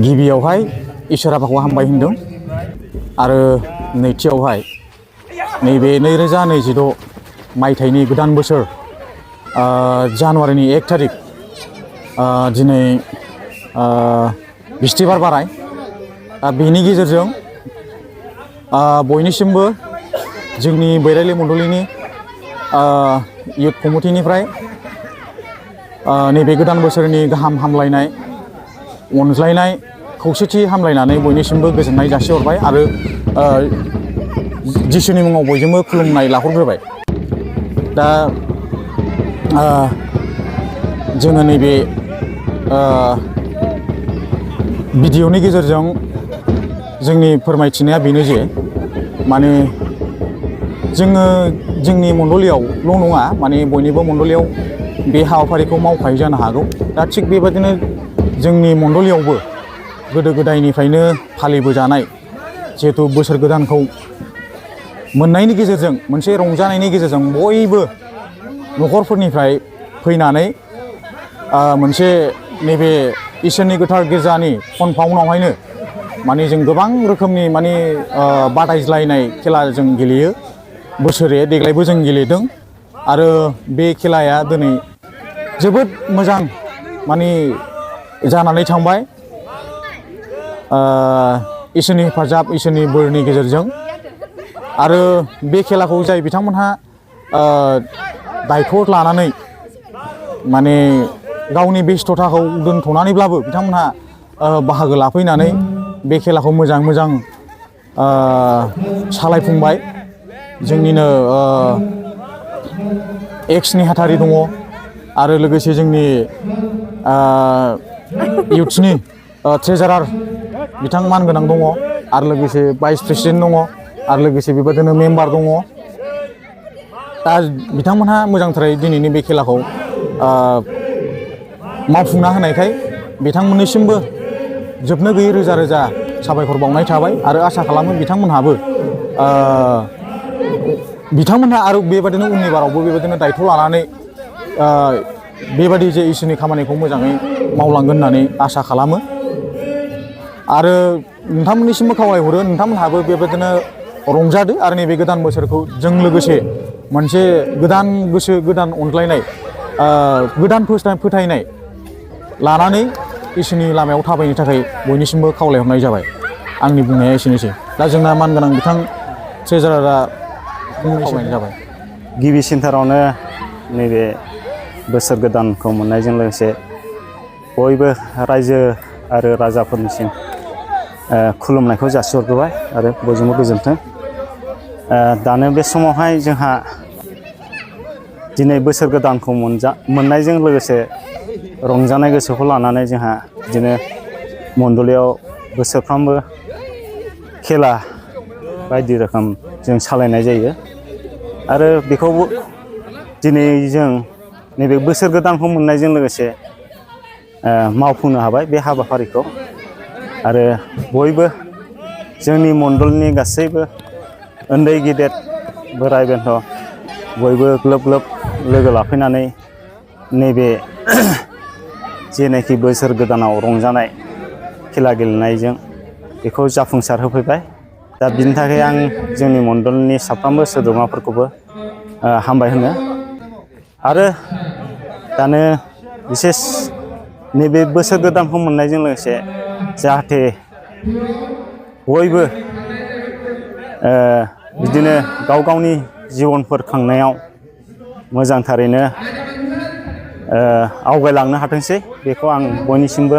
गिबियावहाय इसोर आफाखौ हामबाय होनदों आरो नैथियावहाय नैबे 2026 मायथाइनि गोदान बोसोर जानुवारिनि 1 तारिख दिनै बिस्थिबार बाराय बेनि गेजेरजों बयनिसिमबो जोंनि बैराइलि मण्डलिनि इयुथ कमिटिनिफ्राय नैबे गोदान बोसोरनि गाहाम हामलायनाय अनज्लायनाय खौसेथि हामलायनानै बयनिसिमबो गोजोननाय जासिहरबाय आरो जिसुनि मुङाव बयजोंबो खुलुमनाय लाहरग्रोबाय। दा जोङो नैबे भिडिअनि गेजेरजों जोंनि फोरमायथिनाया बेनो जे माने जोङो जोंनि मण्डलियावल' नङा माने बयनिबो मण्डलियाव बे हाबाफारिखौ मावखायो जानो हागौ। दा थिग बेबादिनो जोंनि मण्डलियावबो गोदो गोदायनिफ्रायनो फालिबोजानाय जिहेतु बोसोर गोदानखौ मोननायनि गेजेरजों मोनसे रंजानायनि गेजेरजों बयबो न'खरफोरनिफ्राय फैनानै मोनसे नैबे इसोरनि गोथार गिर्जानि कनपाउन्डआवहायनो माने जों गोबां रोखोमनि माने बादायज्लायनाय खेला जों गेलेयो बोसोरे देग्लायबो जों गेलेदों आरो बे खेलाया दिनै जोबोद मोजां माने जानानै थांबाय इसोरनि हेफाजाब इसोरनि बोरनि गेजेरजों। आरो बे खेलाखौ जाय बिथांमोनहा दायथ' लानानै माने गावनि बेस्थ'थाखौ दोनथ'नानैब्लाबो बिथांमोनहा बाहागो लाफैनानै बे खेलाखौ मोजां सालायफुंबाय। जोंनिनो एक्स नेहाथारि दङ आरो लोगोसे जोंनि इउथ्सनि ट्रेजारार बिथां मानगोनां दङ आरो लोगोसे भाइस प्रेसिडेन्ट दङ आरो लोगोसे बेबायदिनो मेम्बार दङ। दा बिथांमोनहा मोजांथारै दिनैनि बे खेलाखौ मावफुंना होनायखाय बिथांमोननिसिमबो जोबनो गैयै रोजा रोजा साबायखर बावनाय थाबाय आरो आसा खालामो बिथांमोनहा आरो बेबादिनो उननि बारावबो बेबादिनो दायथ' लानानै बेबादि जे इसोरनि खामानिखौ मोजाङै मावलांगोन होननानै आसा खालामो। आरो नोंथांमोननिसिमबो खावलायहरो नोंथांमोनहाबो बेबादिनो रंजादो आरो नैबे गोदान बोसोरखौ जों लोगोसे मोनसे गोदान गोसो गोदान अनज्लायनाय गोदान फोथायनाय लानानै इसोरनि लामायाव थाबायनो थाखाय बयनिसिमबो खावलायहरनाय जाबाय। आंनि बुंनाया एसेनोसै। दा जोंना मानगोनां बिथां ट्रेजारारा खावलायनाय जाबाय। गिबिसिनथारावनो नैबे बोसोर गोदानखौ मोननायजों लोगोसे बयबो रायजो आरो राजाफोरनिसिम खुलुमनायखौ जासिहरग्रोबाय आरो बयजोंबो गोजोन्थों। दानो बे समावहाय जोंहा दिनै बोसोर गोदानखौ मोननायजों लोगोसे रंजानाय गोसोखौ लानानै जोंहा बिदिनो मण्डलियाव बोसोरफ्रामबो खेला बायदि रोखोम जों सालायनाय जायो आरो बेखौबो दिनै जों नैबे बोसोर गोदानखौ मोननायजों लोगोसे मावफुंनो हाबाय बे हाबाफारिखौ। आरो बयबो जोंनि मण्डलनि गासैबो उन्दै गेदेर बोराइ बेन्थ' बयबो ग्लोब ग्लोब लोगो लाफैनानै नैबे जेनाखि बोसोर गोदानाव रंजानाय खेला गेलेनायजों बेखौ जाफुंसार होफैबाय। दा बिनि थाखाय आं जोंनि मण्डलनि साफ्रोमबो सोद्रोमाफोरखौबो हामबाय होनो आरो दानो बिसेस नैबे बोसोर गोदानखौ मोननायजों लोगोसे जाहाथे बयबो बिदिनो गाव गावनि जिबनफोर खांनायाव मोजांथारैनो आवगायलांनो हाथोंसै बेखौ आं बयनिसिमबो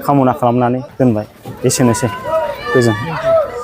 कामना खालामनानै दोनबाय। एसेनोसै। गोजोन्थों।